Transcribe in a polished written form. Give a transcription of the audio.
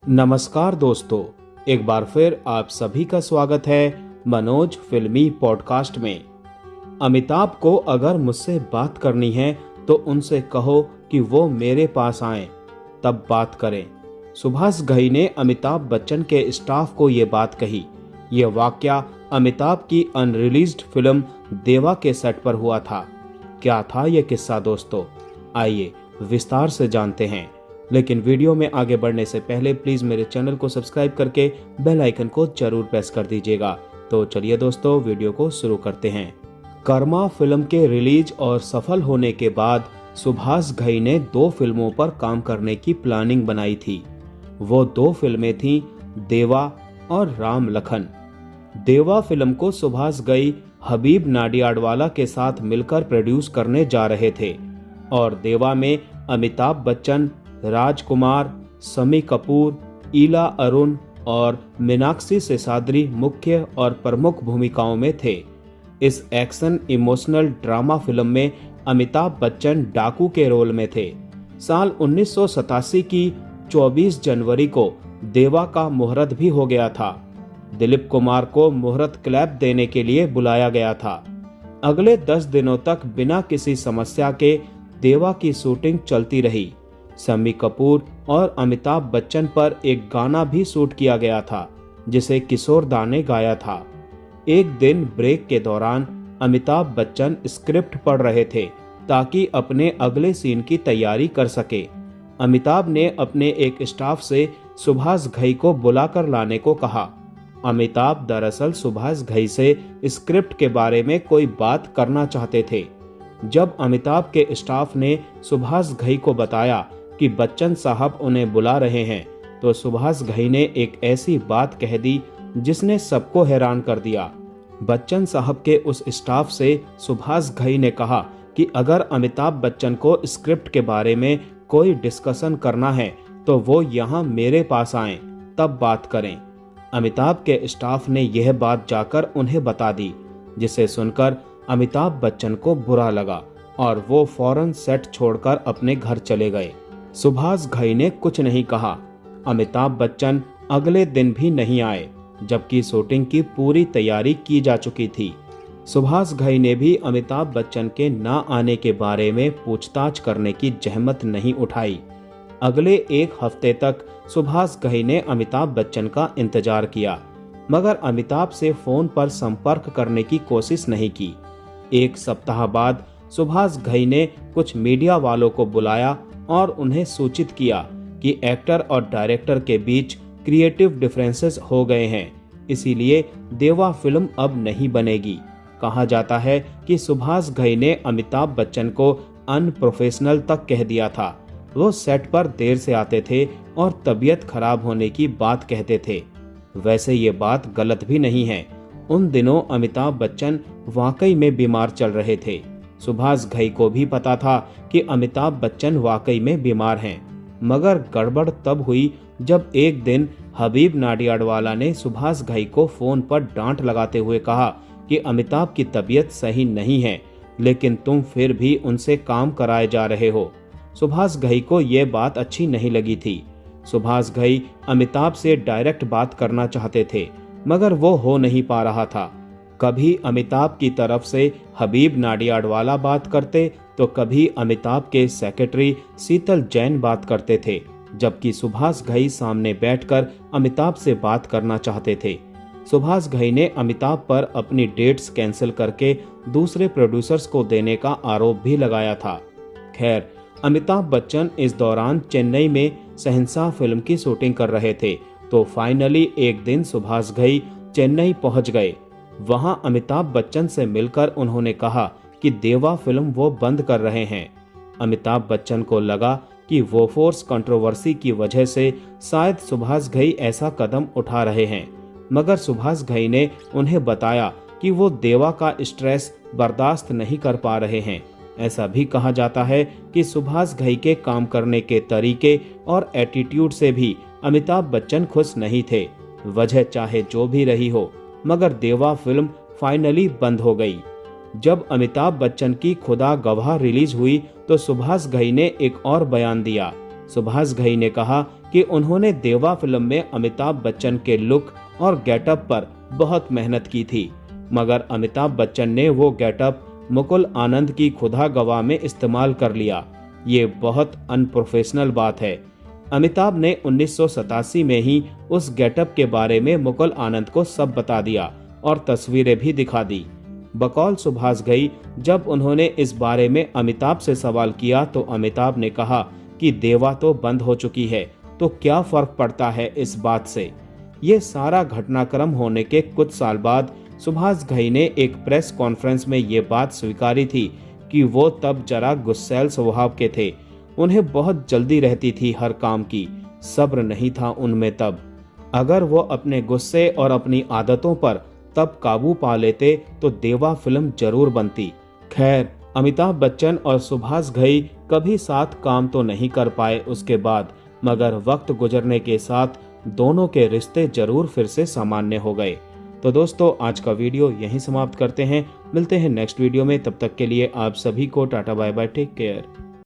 नमस्कार दोस्तों, एक बार फिर आप सभी का स्वागत है मनोज फिल्मी पॉडकास्ट में। अमिताभ को अगर मुझसे बात करनी है तो उनसे कहो कि वो मेरे पास आएं, तब बात करें। सुभाष घई ने अमिताभ बच्चन के स्टाफ को ये बात कही। ये वाकया अमिताभ की अनरिलीज्ड फिल्म देवा के सेट पर हुआ था। क्या था ये किस्सा दोस्तों? आइए विस्तार से जानते हैं। लेकिन वीडियो में आगे बढ़ने से पहले प्लीज मेरे चैनल को सब्सक्राइब करके बेल आइकन को जरूर प्रेस कर दीजिएगा। तो चलिए दोस्तों, वीडियो को शुरू करते हैं। कर्मा फिल्म के रिलीज और सफल होने के बाद सुभाष घई ने 2 फिल्मों पर काम करने की प्लानिंग बनाई थी। वो 2 फिल्में थीं, देवा और राम लखन। देवा फिल्म को सुभाष घई हबीब नाडियाडवाला के साथ मिलकर प्रोड्यूस करने जा रहे थे और देवा में अमिताभ बच्चन, राजकुमार, शम्मी कपूर, ईला अरुण और मीनाक्षी सेसाद्री मुख्य और प्रमुख भूमिकाओं में थे। इस एक्शन इमोशनल ड्रामा फिल्म में अमिताभ बच्चन डाकू के रोल में थे। साल 1987 की 24 जनवरी को देवा का मुहूर्त भी हो गया था। दिलीप कुमार को मुहूर्त क्लैप देने के लिए बुलाया गया था। अगले 10 दिनों तक बिना किसी समस्या के देवा की शूटिंग चलती रही। शम्मी कपूर और अमिताभ बच्चन पर एक गाना भी शूट किया गया था जिसे किशोर दा ने गाया था। एक दिन ब्रेक के दौरान अमिताभ बच्चन स्क्रिप्ट पढ़ रहे थे ताकि अपने अगले सीन की तैयारी कर सके। अमिताभ ने अपने एक स्टाफ से सुभाष घई को बुलाकर लाने को कहा। अमिताभ दरअसल सुभाष घई से स्क्रिप्ट के बारे में कोई बात करना चाहते थे। जब अमिताभ के स्टाफ ने सुभाष घई को बताया कि बच्चन साहब उन्हें बुला रहे हैं, तो सुभाष घई ने एक ऐसी बात कह दी जिसने सबको हैरान कर दिया। बच्चन साहब के उस स्टाफ से सुभाष घई ने कहा कि अगर अमिताभ बच्चन को स्क्रिप्ट के बारे में कोई डिस्कशन करना है तो वो यहाँ मेरे पास आएं, तब बात करें। अमिताभ के स्टाफ ने यह बात जाकर उन्हें बता दी, जिसे सुनकर अमिताभ बच्चन को बुरा लगा और वो फौरन सेट छोड़कर अपने घर चले गए। सुभाष घई ने कुछ नहीं कहा। अमिताभ बच्चन अगले दिन भी नहीं आए, जबकि शूटिंग की पूरी तैयारी की जा चुकी थी। सुभाष घई ने भी अमिताभ बच्चन के ना आने के बारे में पूछताछ करने की जहमत नहीं उठाई। अगले 1 हफ्ते तक सुभाष घई ने अमिताभ बच्चन का इंतजार किया, मगर अमिताभ से फोन पर संपर्क करने की कोशिश नहीं की। 1 सप्ताह बाद सुभाष घई ने कुछ मीडिया वालों को बुलाया और उन्हें सूचित किया कि एक्टर और डायरेक्टर के बीच क्रिएटिव डिफरेंसेस हो गए हैं, इसीलिए देवा फिल्म अब नहीं बनेगी। कहा जाता है कि सुभाष घई ने अमिताभ बच्चन को अनप्रोफेशनल तक कह दिया था। वो सेट पर देर से आते थे और तबीयत खराब होने की बात कहते थे। वैसे ये बात गलत भी नहीं है। उन दिनों अमिताभ बच्चन वाकई में बीमार चल रहे थे। सुभाष घई को भी पता था कि अमिताभ बच्चन वाकई में बीमार हैं, मगर गड़बड़ तब हुई जब एक दिन हबीब नाडियाडवाला ने सुभाष घई को फोन पर डांट लगाते हुए कहा कि अमिताभ की तबीयत सही नहीं है, लेकिन तुम फिर भी उनसे काम कराए जा रहे हो। सुभाष घई को यह बात अच्छी नहीं लगी थी। सुभाष घई अमिताभ से डायरेक्ट बात करना चाहते थे, मगर वो हो नहीं पा रहा था। कभी अमिताभ की तरफ से हबीब नाडियाडवाला बात करते तो कभी अमिताभ के सेक्रेटरी शीतल जैन बात करते थे, जबकि सुभाष घई सामने बैठकर अमिताभ से बात करना चाहते थे। सुभाष घई ने अमिताभ पर अपनी डेट्स कैंसिल करके दूसरे प्रोड्यूसर्स को देने का आरोप भी लगाया था। खैर, अमिताभ बच्चन इस दौरान चेन्नई में शहंशाह फिल्म की शूटिंग कर रहे थे, तो फाइनली एक दिन सुभाष घई चेन्नई पहुंच गए। वहां अमिताभ बच्चन से मिलकर उन्होंने कहा कि देवा फिल्म वो बंद कर रहे हैं। अमिताभ बच्चन को लगा कि वो फोर्स कंट्रोवर्सी की वजह से शायद सुभाष घई ऐसा कदम उठा रहे हैं, मगर सुभाष घई ने उन्हें बताया कि वो देवा का स्ट्रेस बर्दाश्त नहीं कर पा रहे हैं। ऐसा भी कहा जाता है कि सुभाष घई के काम करने के तरीके और एटीट्यूड से भी अमिताभ बच्चन खुश नहीं थे। वजह चाहे जो भी रही हो, मगर देवा फिल्म फाइनली बंद हो गई। जब अमिताभ बच्चन की खुदा गवाह रिलीज हुई तो सुभाष घई ने एक और बयान दिया। सुभाष घई ने कहा कि उन्होंने देवा फिल्म में अमिताभ बच्चन के लुक और गेटअप पर बहुत मेहनत की थी, मगर अमिताभ बच्चन ने वो गेटअप मुकुल आनंद की खुदा गवाह में इस्तेमाल कर लिया। ये बहुत अनप्रोफेशनल बात है। अमिताभ ने 1987 में ही उस गेटअप के बारे में मुकुल आनंद को सब बता दिया और तस्वीरें भी दिखा दी। बकौल सुभाष घई जब उन्होंने इस बारे में अमिताभ से सवाल किया तो अमिताभ ने कहा कि देवा तो बंद हो चुकी है, तो क्या फर्क पड़ता है इस बात से। ये सारा घटनाक्रम होने के कुछ साल बाद सुभाष घई ने एक प्रेस कॉन्फ्रेंस में ये बात स्वीकारी थी कि वो तब जरा गुस्सैल स्वभाव के थे। उन्हें बहुत जल्दी रहती थी हर काम की, सब्र नहीं था उनमें तब। अगर वो अपने गुस्से और अपनी आदतों पर तब काबू पा लेते तो देवा फिल्म जरूर बनती। खैर, अमिताभ बच्चन और सुभाष घई कभी साथ काम तो नहीं कर पाए उसके बाद, मगर वक्त गुजरने के साथ दोनों के रिश्ते जरूर फिर से सामान्य हो गए। तो दोस्तों, आज का वीडियो यहीं समाप्त करते हैं। मिलते हैं नेक्स्ट वीडियो में, तब तक के लिए आप सभी को tata bye bye, take care.